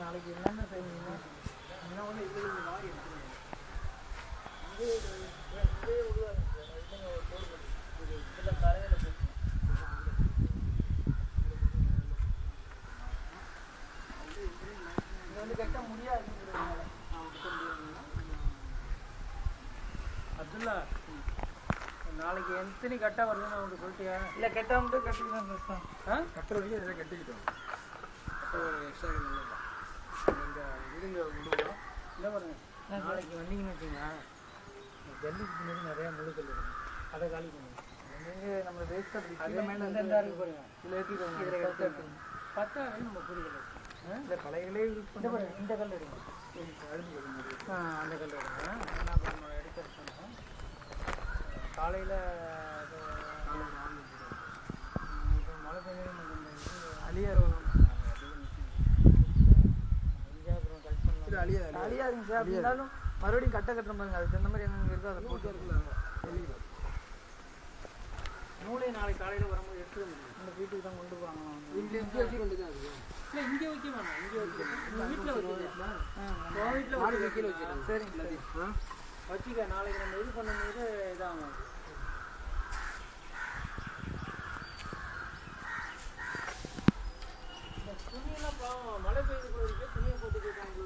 நாளைக்கு என்னென்ன செய்வீங்கன்னா என்ன ஒன்று இது வாரி இதில் கரையில் இது வந்து கட்ட முடியாதுங்கிறதுனால அப்துல்லா நாளைக்கு எத்தனை கட்டா வருதுன்னு அவங்களுக்கு சொல்லிட்டியா? இல்லை கெட்ட வந்து கட்டிக்கிட்டோம். கட்டுற வரைக்கும் இதில் கட்டிக்கிட்டோம். ஒரு எக்ஸ்ட்ரா எங்கள் வீடுங்க விடுவோம். இல்லை பாருங்க, நாளைக்கு வந்தீங்கன்னு வச்சுங்க, ஜல்லிக்கு பின்னாடி நிறையா முழுக்கல் இருக்கும். அதை காலி பண்ணுங்க. நம்ம வேஸ்ட்டாக அதே மேலே இருக்கு பாருங்க. இதில் ஏற்றிக்கோங்க. இதில் எடுத்து பத்தாவே நம்ம புரிதல் இந்த கலைகளே யூஸ் பண்ணி இந்த கல் எடுங்க. அழுந்து அந்த கல் எடுங்க. நான் இப்போ நம்ம எடுத்து சொன்னோம் காலையில் இப்போ மழை பெஞ்சு அழியாரும் அழியாதுங்க சார். அப்படின்னாலும் மறுபடியும் கட்டுற பாருங்க. அதுக்கு தகுந்த மாதிரி எங்கே இருக்கோ அதை போட்டு இருக்குல்ல. மூளை நாளைக்கு காலையில் வரும்போது எடுத்துக்க முடியும். இந்த வீட்டுக்கு தான் கொண்டு போவாங்க. இங்கே வச்சு கொண்டு தான் இருக்குது. இல்லை இங்கே வைக்க வேணாம். இங்கே வைக்க வீட்டில் வச்சுக்கலாம். வீட்டில் கீழே வச்சுக்கலாம். சரிங்க வச்சுக்க. நாளைக்கு நம்ம இது பண்ணும்போது இதாகும். இந்த துணியெல்லாம் பாவம் மழை பெய்து கூட இருக்கு. துணியை போட்டு போயிட்டாங்க.